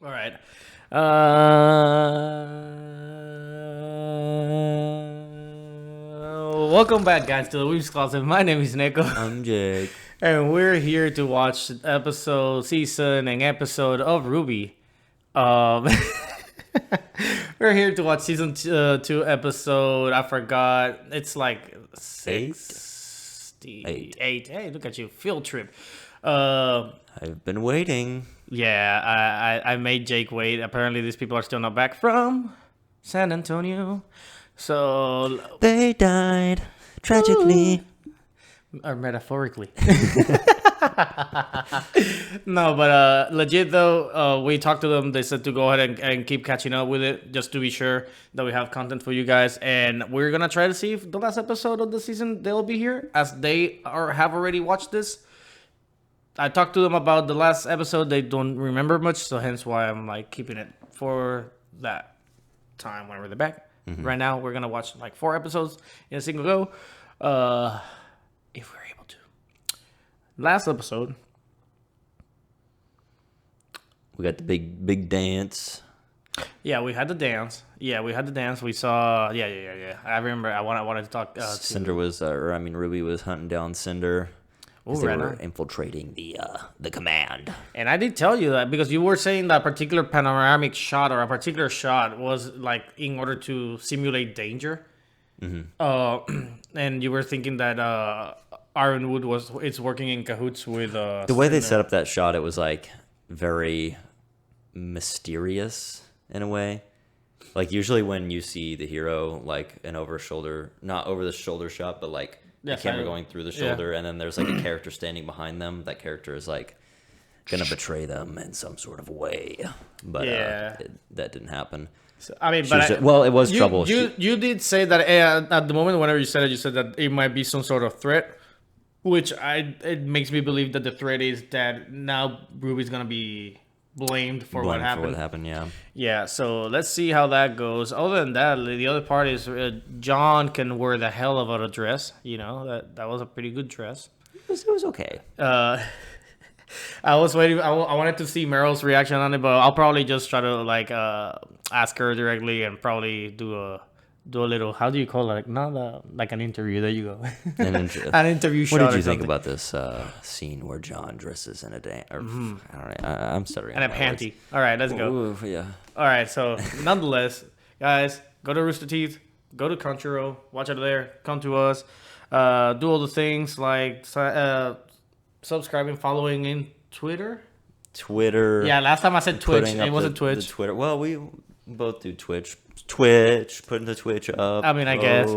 All right. Welcome back, guys, to the Weebs Closet. My name is Nekko. I'm Jake. And we're here to watch season and episode of RWBY. We're here to watch season 2 episode. I forgot. It's like 68. Hey, look at you. Field trip. I've been waiting. Yeah, I made Jake wait. Apparently, these people are still not back from San Antonio. So they died tragically. Or metaphorically. No, but legit though, we talked to them. They said to go ahead and keep catching up with it, just to be sure that we have content for you guys. And we're gonna try to see if the last episode of the season they'll be here, as they have already watched this. I talked to them about the last episode. They don't remember much, so hence why I'm like keeping it for that time whenever they're back. Mm-hmm. Right now, we're gonna watch like 4 episodes in a single go, if we're able to. Last episode, we got the big dance. Yeah, we had the dance. We saw. Yeah. I remember. I wanted to talk. Cinder was, Ruby was hunting down Cinder. They were infiltrating the command. And I did tell you that because you were saying that particular panoramic shot or a particular shot was like in order to simulate danger. Mm-hmm. And you were thinking that Ironwood it's working in cahoots with the way they set up that shot. It was like very mysterious in a way. Like usually when you see the hero like an not over the shoulder shot, but like the camera going through the shoulder, and then there's like a character standing behind them. That character is like gonna betray them in some sort of way, but that didn't happen. So, I mean, it was trouble. You did say that at the moment whenever you said it, you said that it might be some sort of threat, which it makes me believe that the threat is that now Ruby's gonna be blamed for what happened. Yeah, so let's see how that goes. Other than that, the other part is John can wear the hell of a dress. You know, that was a pretty good dress. It was okay. I was waiting. I wanted to see Meryll's reaction on it, but I'll probably just try to like ask her directly and probably do a little, how do you call it? Like an interview. There you go. An interview shot. What did you think about this scene where John dresses in a dance? I don't know. I'm stuttering. And a panty. Words. All right, let's go. Ooh, yeah. All right, so nonetheless, guys, go to Rooster Teeth, go to Crunchyroll, watch it there, come to us, do all the things like subscribing, following in Twitter. Yeah, last time I said Twitch. It wasn't Twitch. The Twitter. Well, we both do Twitch. Putting the Twitch up. I mean, I guess.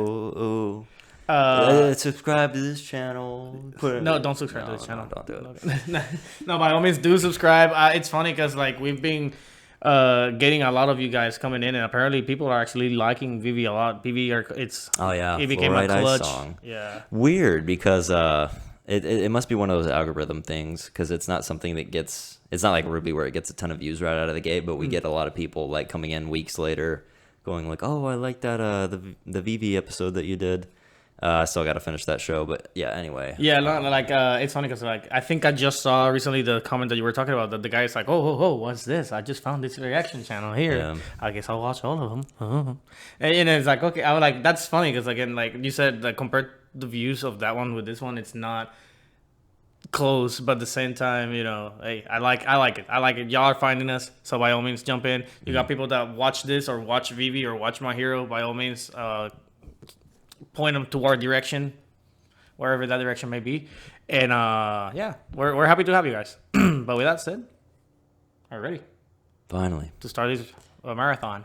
Subscribe to this channel. Don't subscribe to this channel. Don't do it. No, by all means, do subscribe. It's funny because like we've been getting a lot of you guys coming in, and apparently people are actually liking VV a lot. VV, it became a clutch song. Yeah. Weird because it must be one of those algorithm things because it's not something that gets. It's not like RWBY where it gets a ton of views right out of the gate, but we get a lot of people like coming in weeks later. Going like, oh, I like that the VV episode that you did. I still got to finish that show, but yeah. Anyway. Yeah, it's funny because like I think I just saw recently the comment that you were talking about that the guy is like, oh, what's this? I just found this reaction channel here. Yeah. I guess I'll watch all of them. And it's like, okay, I was like, that's funny because again, like you said, like compared the views of that one with this one, it's not close, but at the same time, you know, hey, I like it. Y'all are finding us, so by all means jump in. You got people that watch this or watch VV or watch My Hero, by all means point them to our direction, wherever that direction may be. And we're happy to have you guys. But with that said, are you ready? Finally. To start this marathon.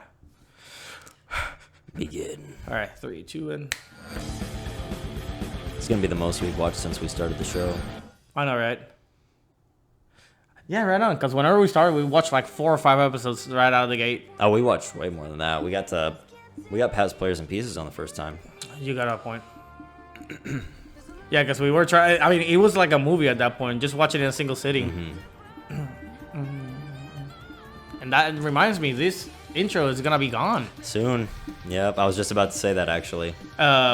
Begin. All right, 3, 2, and it's gonna be the most we've watched since we started the show. I know, right? Yeah, right on. Because whenever we started, we watched like 4 or 5 episodes right out of the gate. Oh, we watched way more than that. We got past Players and Pieces on the first time. You got a point. Yeah, because we were trying. I mean, it was like a movie at that point. Just watch it in a single sitting. Mm-hmm. And that reminds me, this intro is gonna be gone soon. Yep, I was just about to say that actually.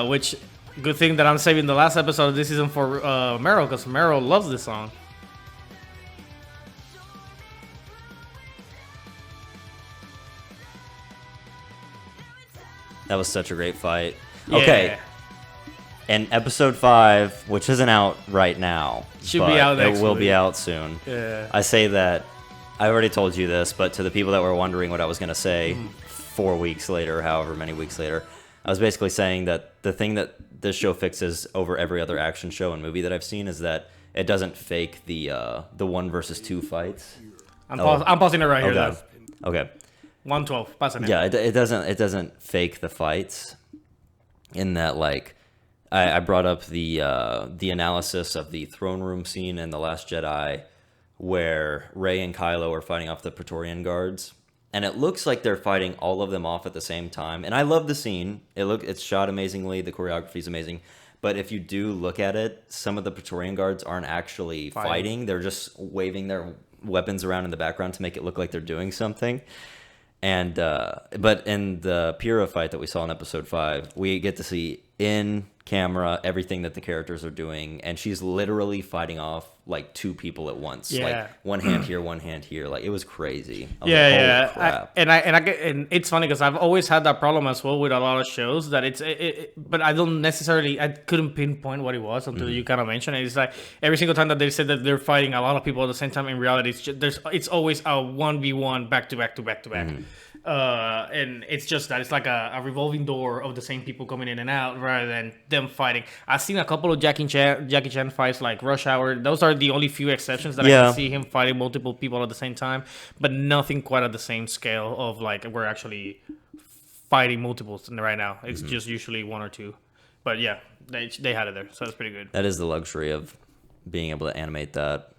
Which. Good thing that I'm saving the last episode of this season for Meryll, because Meryll loves this song. That was such a great fight. Yeah. Okay. And episode 5, which isn't out right now, should be out next it will week. be out soon. Yeah. I say that, I already told you this, but to the people that were wondering what I was going to say 4 weeks later, however many weeks later, I was basically saying that the thing that this show fixes over every other action show and movie that I've seen is that it doesn't fake the 1 versus 2 fights. I'm pausing it right here, Okay. though. Okay. 112. Passing it. Yeah, it doesn't fake the fights in that, like, I brought up the analysis of the throne room scene in The Last Jedi where Rey and Kylo are fighting off the Praetorian guards, and it looks like they're fighting all of them off at the same time. And I love the scene. It's shot amazingly. The choreography is amazing. But if you do look at it, some of the Praetorian guards aren't actually fighting. They're just waving their weapons around in the background to make it look like they're doing something. And but in the Pyrrha fight that we saw in episode 5, we get to see in camera everything that the characters are doing, and she's literally fighting off like 2 people at once. Yeah. Like one hand here, one hand here. Like, it was crazy. I was Yeah, like, yeah. holy crap. And it's funny because I've always had that problem as well with a lot of shows that but I couldn't pinpoint what it was until you kind of mentioned it. It's like every single time that they said that they're fighting a lot of people at the same time, in reality, it's always a 1v1 back to back to back to back. And it's just that it's like a revolving door of the same people coming in and out rather than them fighting. I've seen a couple of Jackie Chan fights like Rush Hour. Those are the only few exceptions that I can see him fighting multiple people at the same time, but nothing quite at the same scale of like we're actually fighting multiples right now. It's just usually 1 or 2. But yeah, they had it there, so it's pretty good. That is the luxury of being able to animate that.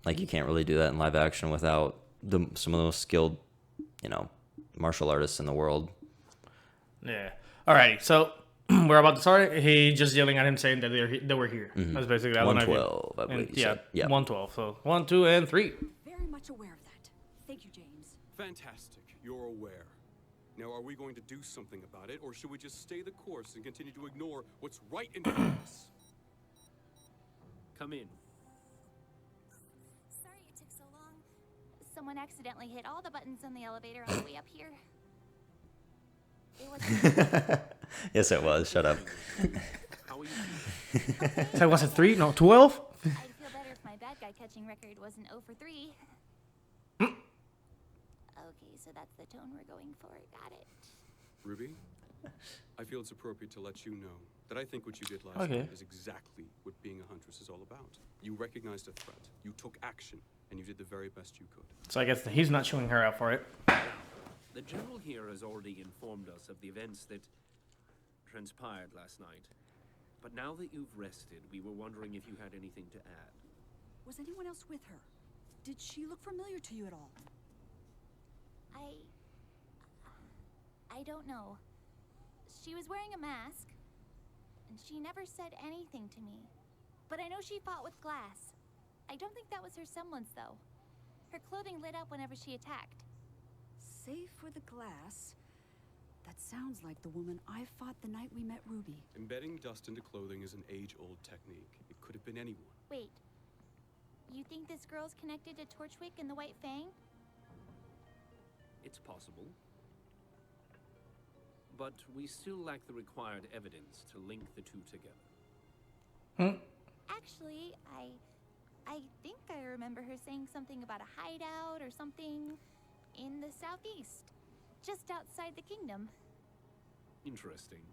Like, you can't really do that in live action without some of the most skilled, martial artists in the world. Yeah. Alrighty, so we're about to start. He just yelling at him saying that they were here. That's basically 112, I believe you said. Yeah, 112. So 1, 2, and 3. Very much aware of that. Thank you, James. Fantastic. You're aware. Now, are we going to do something about it, or should we just stay the course and continue to ignore what's right in front of us? Come in. Sorry it took so long. Someone accidentally hit all the buttons on the elevator on the way up here. It was Yes, it was. Shut up. How are you? So was it 3? No, 12? I'd feel better if my bad guy catching record wasn't 0 for 3. Okay, so that's the tone we're going for. Got it. Ruby, I feel it's appropriate to let you know that I think what you did last night is exactly what being a huntress is all about. You recognized a threat, you took action, and you did the very best you could. So I guess he's not showing her out for it. The general here has already informed us of the events that transpired last night. But now that you've rested, we were wondering if you had anything to add. Was anyone else with her? Did she look familiar to you at all? I don't know. She was wearing a mask, and she never said anything to me. But I know she fought with glass. I don't think that was her semblance, though. Her clothing lit up whenever she attacked. Save for the glass. That sounds like the woman I fought the night we met Ruby. Embedding dust into clothing is an age-old technique. It could have been anyone. Wait. You think this girl's connected to Torchwick and the White Fang? It's possible. But we still lack the required evidence to link the two together. Actually, I think I remember her saying something about a hideout or something in the southeast, just outside the kingdom. Interesting.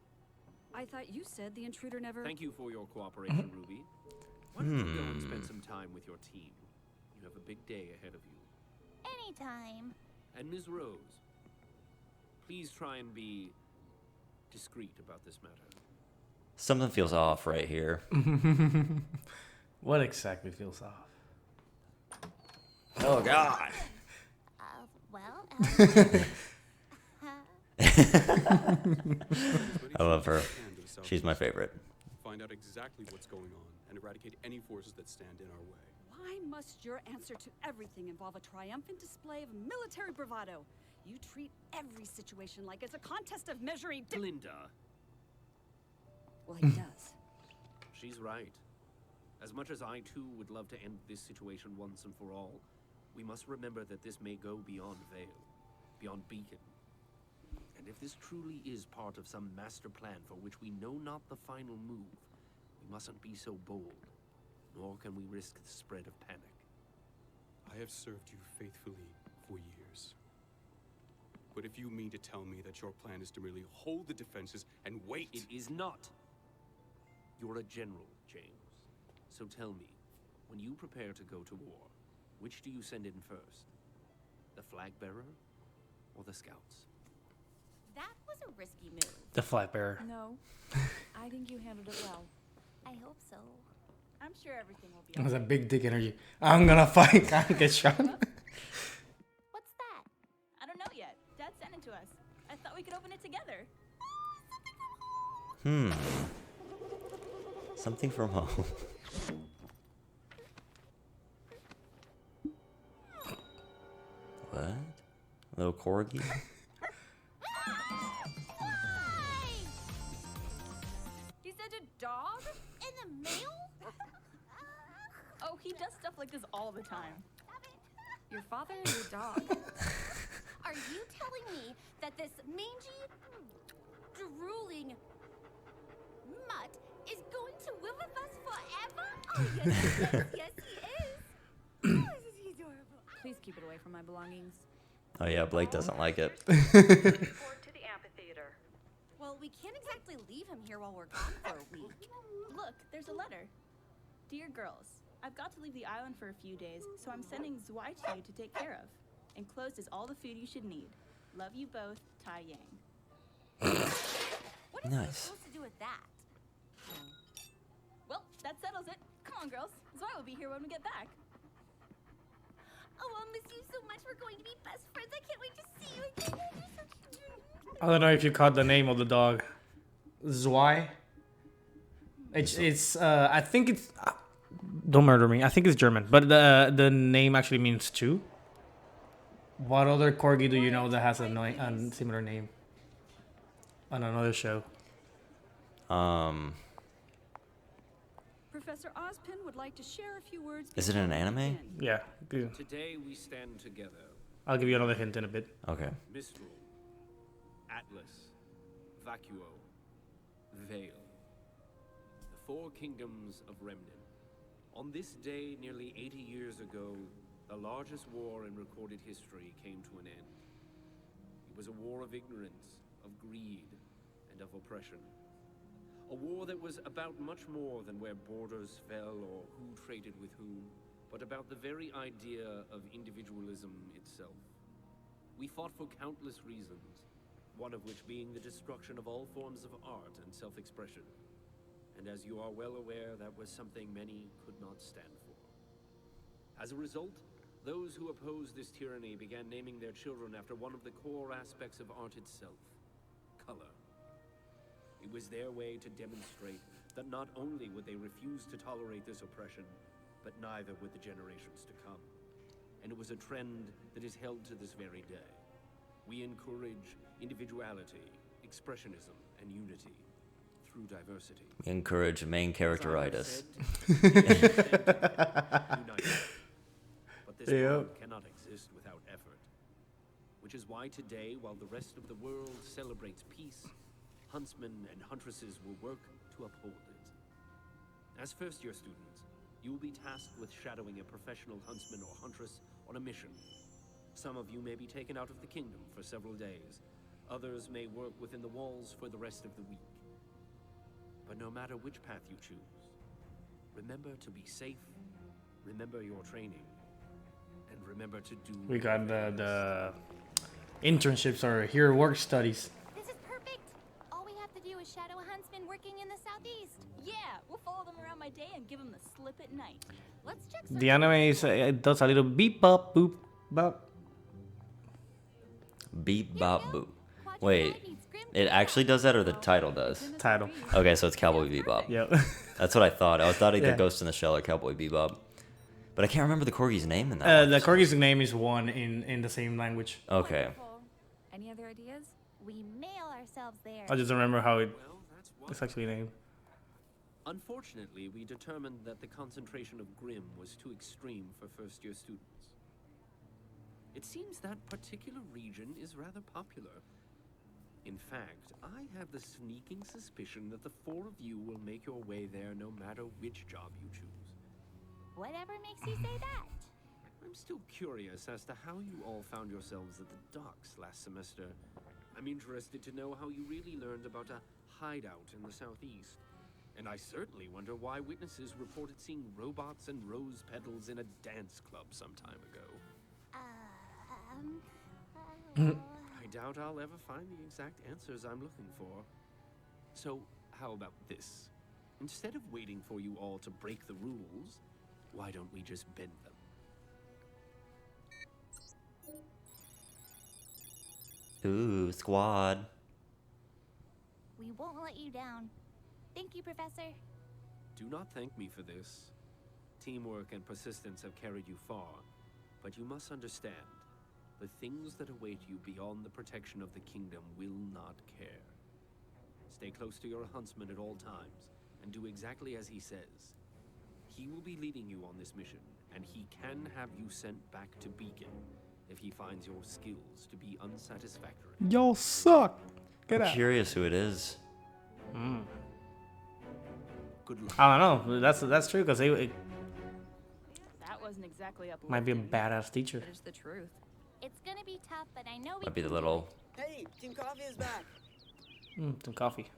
I thought you said the intruder never... Thank you for your cooperation, Ruby. Why don't you go and spend some time with your team? You have a big day ahead of you. Anytime. And Ms. Rose, please try and be discreet about this matter. Something feels off right here. What exactly feels off? Oh, God. I love her. She's my favorite. Find out exactly what's going on and eradicate any forces that stand in our way. Why must your answer to everything involve a triumphant display of military bravado? You treat every situation like it's a contest of measuring... Linda. Well, he does. She's right. As much as I, too, would love to end this situation once and for all, we must remember that this may go beyond Vale, beyond Beacon. And if this truly is part of some master plan for which we know not the final move, we mustn't be so bold, nor can we risk the spread of panic. I have served you faithfully for years. But if you mean to tell me that your plan is to merely hold the defenses and wait... It is not. You're a general, James. So tell me, when you prepare to go to war, which do you send in first? The flag bearer or the scouts? That was a risky move. The flag bearer. No, I think you handled it well. I hope so. I'm sure everything will be It was a okay. big dick energy. I'm gonna fight. I get shot. What's that? I don't know yet. Dad sent it to us. I thought we could open it together. Something from home. What? Little corgi? He said a dog? In the mail? Oh, he does stuff like this all the time. Your father and your dog. Are you telling me that this mangy, drooling mutt is going to live with us forever? Oh, yes, yes, he is. Oh, isn't he adorable? Please keep it away from my belongings. Oh yeah, Blake doesn't like it. Report to the amphitheater. Well, we can't exactly leave him here while we're gone for a week. Look, there's a letter. Dear girls, I've got to leave the island for a few days, so I'm sending Zwei to you to take care of. Enclosed is all the food you should need. Love you both, Tai Yang. What is he Nice. supposed to do with that? Well, that settles it. Come on, girls. Zwei will be here when we get back. Oh, I'll miss you so much. We're going to be best friends. I can't wait to see you again. You're so cute. I don't know if you caught the name of the dog. Zwei. It's I think it's don't murder me. I think it's German, but the name actually means two. What other corgi do you know that has a similar name on another show? Professor Ozpin would like to share a few words. Is it an before we anime? begin. Yeah, good. Today we stand together. I'll give you another hint in a bit. Okay. Mistral, Atlas, Vacuo, Veil. The four kingdoms of Remnant. On this day, nearly 80 years ago, the largest war in recorded history came to an end. It was a war of ignorance, of greed, and of oppression. A war that was about much more than where borders fell or who traded with whom, but about the very idea of individualism itself. We fought for countless reasons, one of which being the destruction of all forms of art and self-expression. And as you are well aware, that was something many could not stand for. As a result, those who opposed this tyranny began naming their children after one of the core aspects of art itself, color. It was their way to demonstrate that not only would they refuse to tolerate this oppression, but neither would the generations to come. And it was a trend that is held to this very day. We encourage individuality, expressionism, and unity through diversity. We encourage main characteritis. But this Yep. world cannot exist without effort. Which is why today, while the rest of the world celebrates peace, huntsmen and huntresses will work to uphold it. As first-year students, you will be tasked with shadowing a professional huntsman or huntress on a mission. Some of you may be taken out of the kingdom for several days. Others may work within the walls for the rest of the week. But no matter which path you choose, remember to be safe, remember your training, and remember to do... We got the internships or here work studies. This is perfect. All we have to do is shadow a huntsman working in the southeast. Yeah, we'll follow them around my day and give them the slip at night. Let's check. The anime is it does a little beep bop boop bop. Beep bop boop. Wait, it actually does that or the title does? Title. Okay, so it's Cowboy Bebop. Yep. That's what I thought. I thought either Yeah. Ghost in the Shell or Cowboy Bebop. But I can't remember the corgi's name in that. The one. corgi's name is one in the same language. Okay. Any other ideas? We mail ourselves there. I just remember how Well, that's one. it's actually named. Unfortunately, we determined that the concentration of Grimm was too extreme for first-year students. It seems that particular region is rather popular. In fact, I have the sneaking suspicion that the four of you will make your way there no matter which job you choose. Whatever makes you say that? I'm still curious as to how you all found yourselves at the docks last semester. I'm interested to know how you really learned about a hideout in the southeast. And I certainly wonder why witnesses reported seeing robots and rose petals in a dance club some time ago. I doubt I'll ever find the exact answers I'm looking for. So, how about this? Instead of waiting for you all to break the rules, why don't we just bend them? Ooh, squad. We won't let you down. Thank you, Professor. Do not thank me for this. Teamwork and persistence have carried you far, but you must understand, the things that await you beyond the protection of the kingdom will not care. Stay close to your huntsman at all times, and do exactly as he says. He will be leading you on this mission, and he can have you sent back to Beacon if he finds your skills to be unsatisfactory. Y'all suck. Get I'm out. curious who it is. Good luck. I don't know. That's true because it That wasn't exactly uplifting. might be a badass teacher. But it's the truth. It's gonna be tough, but I know we Might be the can do little. Hey, Team Coffee is back. Some coffee.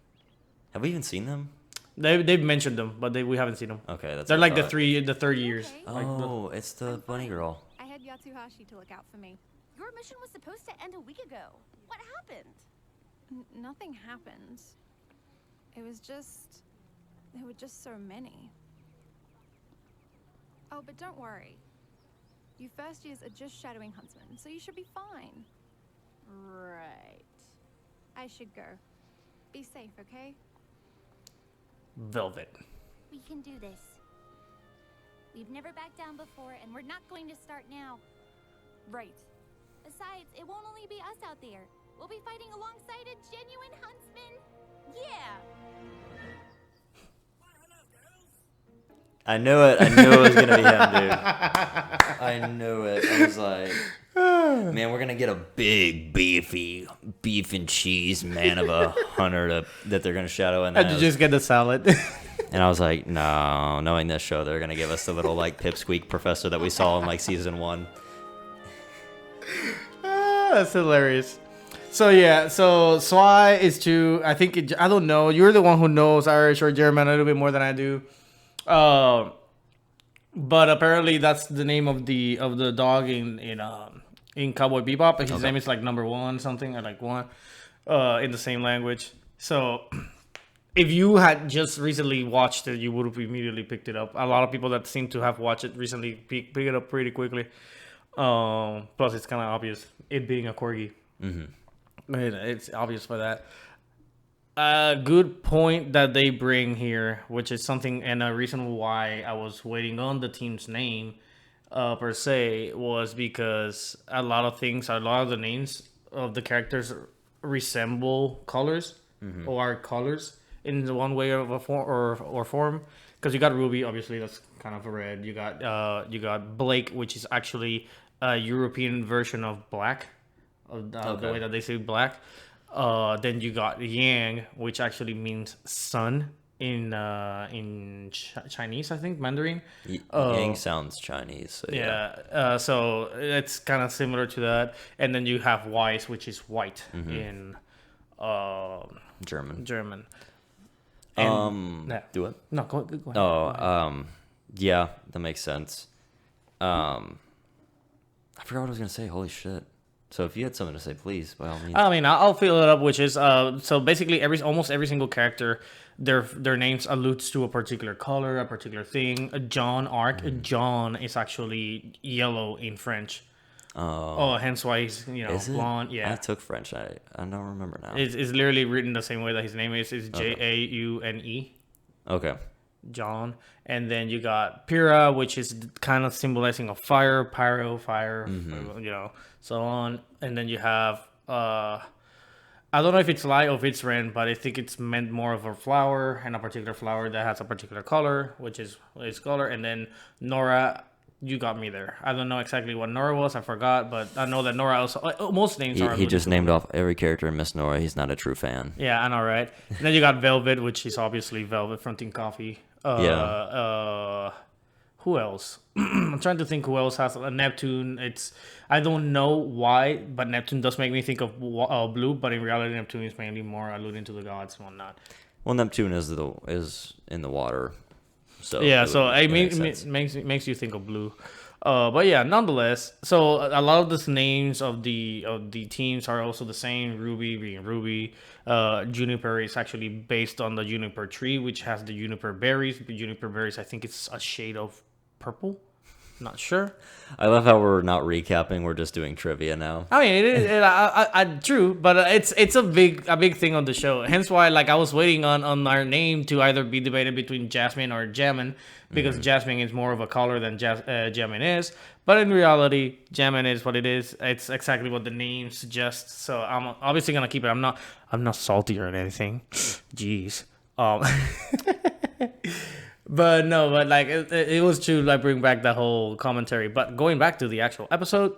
Have we even seen them? They've mentioned them, but we haven't seen them. Okay, that's. They're what I like thought. the third years. Okay. Like the- Oh, it's the bunny girl. I had Yatsuhashi to look out for me. Your mission was supposed to end a week ago. What happened? Nothing happened. It was just... There were just so many. Oh, but don't worry. You first years are just shadowing huntsmen, so you should be fine. Right. I should go. Be safe, okay? Velvet. We can do this. We've never backed down before, and we're not going to start now. Right. Besides, it won't only be us out there. We'll be fighting alongside a genuine huntsman. Yeah! I knew it. I knew it was gonna be him, dude. I knew it. I was like, man, we're gonna get a big, beefy beef and cheese man of a hunter that they're gonna shadow in. And you just get the salad. And I was like, no, knowing this show, they're gonna give us the little like pipsqueak professor that we saw in like season 1. That's hilarious. So yeah, so Zwei is to, I think, I don't know. You're the one who knows Irish or German a little bit more than I do. But apparently that's the name of the dog in Cowboy Bebop. His name is like number 1 something or like 1 in the same language. So if you had just recently watched it, you would have immediately picked it up. A lot of people that seem to have watched it recently pick it up pretty quickly. Plus it's kind of obvious, it being a corgi. Mm-hmm. It's obvious for that. A good point that they bring here, which is something and a reason why I was waiting on the team's name, per se, was because a lot of the names of the characters resemble colors or are colors in one way of a form. Because you got RWBY, obviously that's kind of a red. You got Blake, which is actually a European version of black, the way that they say black. Then you got Yang, which actually means sun in Chinese, I think, Mandarin. Yang sounds Chinese. So yeah. So it's kind of similar to that. And then you have Weiss, which is white in German. And, Do it. No, go ahead. Oh, yeah, that makes sense. I forgot what I was gonna say. Holy shit. So if you had something to say, please, by all means. I mean, I'll fill it up, which is so basically almost every single character, their names alludes to a particular color, a particular thing. John Arc, John is actually yellow in French. Oh, hence why he's blonde. Yeah, I took French. I don't remember now. It's literally written the same way that his name is. It's Jaune. Okay. John. And then you got Pyrrha, which is kind of symbolizing of fire, pyro, fire, so on. And then you have, I don't know if it's light or if it's red, but I think it's meant more of a flower and a particular flower that has a particular color, which is its color. And then Nora, you got me there. I don't know exactly what Nora was. I forgot, but I know that Nora also. Most names are. He just named off every character in Miss Nora. He's not a true fan. Yeah, I know, right? And then you got Velvet, which is obviously Velvet from Team Coffee. Who else? I'm trying to think who else has a Neptune. I don't know why, but Neptune does make me think of blue. But in reality, Neptune is mainly more alluding to the gods and whatnot. Well, Neptune is in the water, so yeah. So it makes you think of blue. But yeah, nonetheless. So a lot of the names of the teams are also the same. Ruby being Ruby. Juniper is actually based on the juniper tree, which has the juniper berries. The juniper berries, I think it's a shade of purple. Not sure. I love how we're not recapping; we're just doing trivia now. I mean, true, but it's a big thing on the show. Hence why, like, I was waiting on our name to either be debated between Jasmine or Jammin, because Jasmine is more of a color than Jammin is. But in reality, Jammin is what it is. It's exactly what the name suggests. So I'm obviously gonna keep it. I'm not salty or anything. Jeez. But no, but like it was true, like bring back that whole commentary. But going back to the actual episode,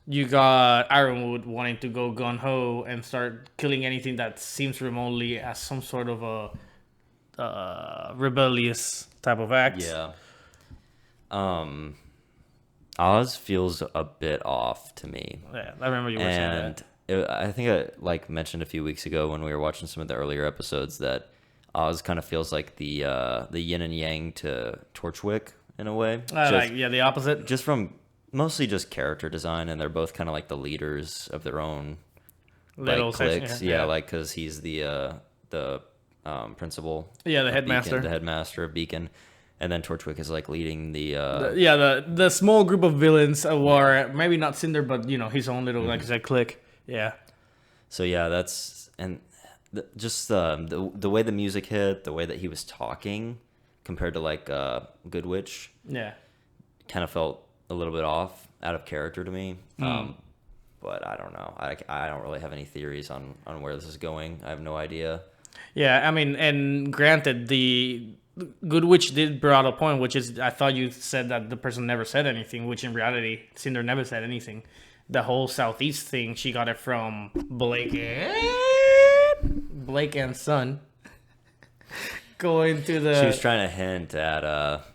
you got Ironwood wanting to go gun ho and start killing anything that seems remotely as some sort of a rebellious type of act. Yeah. Oz feels a bit off to me. Yeah, I remember you were saying that. I think I mentioned a few weeks ago when we were watching some of the earlier episodes that Oz kind of feels like the yin and yang to Torchwick in a way. The opposite. Just from mostly just character design, and they're both kind of like the leaders of their own little cliques. Section, yeah, like because he's the principal. Yeah, the headmaster. Beacon, the headmaster of Beacon. And then Torchwick is like leading the small group of villains who are maybe not Cinder, but his own little like I said clique. Yeah. So yeah, that's the way the music hit, the way that he was talking compared to like Good Witch. Yeah. Kind of felt a little bit off, out of character to me. But I don't know. I don't really have any theories on where this is going. I have no idea. Yeah, I mean, and granted, the Good Witch did bring out a point, which is I thought you said that the person never said anything, which in reality, Cinder never said anything. The whole Southeast thing, she got it from Blake and Son. Going to the... She was trying to hint at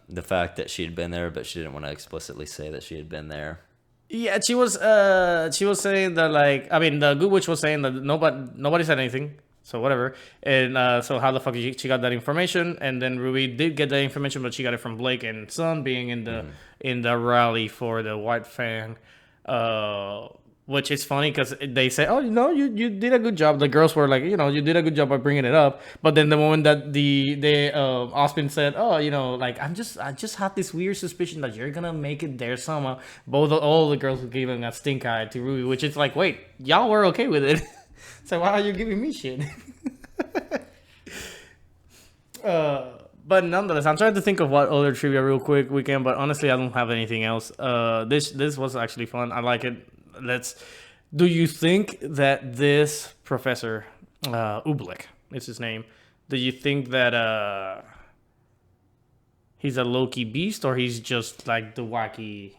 the fact that she had been there, but she didn't want to explicitly say that she had been there. Yeah, she was saying that, like, I mean, the Good Witch was saying that nobody said anything. So whatever. And so how the fuck she got that information? And then Ruby did get that information, but she got it from Blake and Son being in the rally for the White Fang. Which is funny because they say, oh, you did a good job. The girls were like, you did a good job by bringing it up. But then the moment that Osmond said, oh, like I just had this weird suspicion that you're gonna make it there somehow. All the girls were giving a stink eye to Ruby, which is like, wait, y'all were okay with it. So why are you giving me shit? But nonetheless, I'm trying to think of what other trivia real quick we can. But honestly, I don't have anything else. This was actually fun. I like it. Do you think that this professor, Ublik, is his name? Do you think that he's a low-key beast, or he's just like the wacky?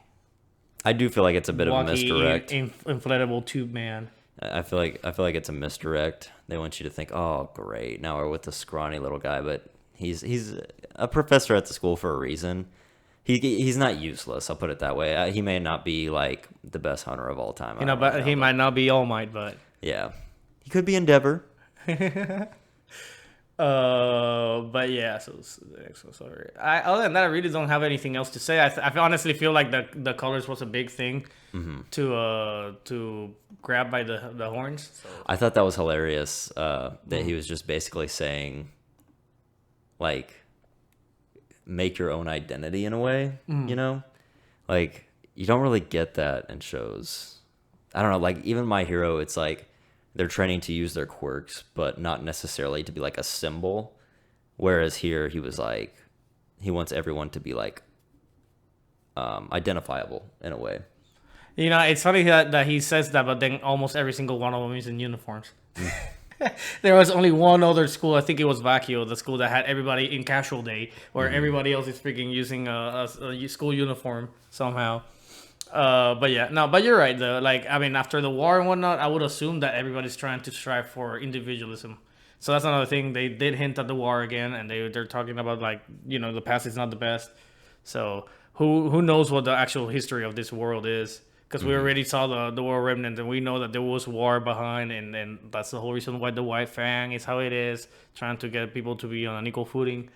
I do feel like it's a bit of a misdirect. Inflatable tube man. I feel like it's a misdirect. They want you to think, oh, great, now we're with the scrawny little guy, but he's a professor at the school for a reason. He's not useless. I'll put it that way. He may not be like the best hunter of all time. But he might not be All Might, but yeah, he could be Endeavor. But yeah. So sorry. Other than that, I really don't have anything else to say. I honestly feel like the colors was a big thing to grab by the horns. So. I thought that was hilarious. That he was just basically saying, like, make your own identity in a way, like you don't really get that in shows. I don't know, like even My Hero, it's like they're training to use their quirks, but not necessarily to be like a symbol. Whereas here he was like, he wants everyone to be like identifiable in a way. It's funny that he says that, but then almost every single one of them is in uniforms. There was only one other school, I think it was Vacchio, the school that had everybody in casual day, where everybody else is freaking using a school uniform somehow. But yeah, no, but you're right though. Like, I mean, after the war and whatnot, I would assume that everybody's trying to strive for individualism. So that's another thing. They did hint at the war again, and they're talking about, like, you know, the past is not the best. So who knows what the actual history of this world is? Because we already saw the war Remnant, and we know that there was war behind, and that's the whole reason why the White Fang is how it is, trying to get people to be on an equal footing.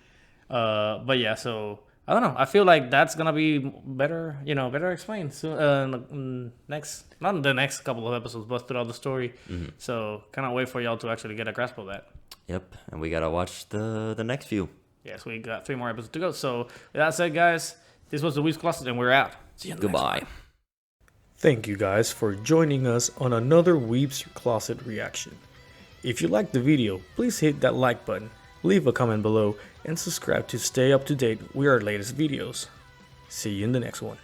But yeah, so I don't know. I feel like that's gonna be better, you know, better explained soon. Not in the next couple of episodes, but throughout the story. So cannot wait for y'all to actually get a grasp of that. Yep, and we gotta watch the next few. Yes, we got 3 more episodes to go. So with that said, guys, this was the Weebs Closet, and we're out. See you. Goodbye. Thank you guys for joining us on another Weebs Closet reaction. If you liked the video, please hit that like button, leave a comment below, and subscribe to stay up to date with our latest videos. See you in the next one.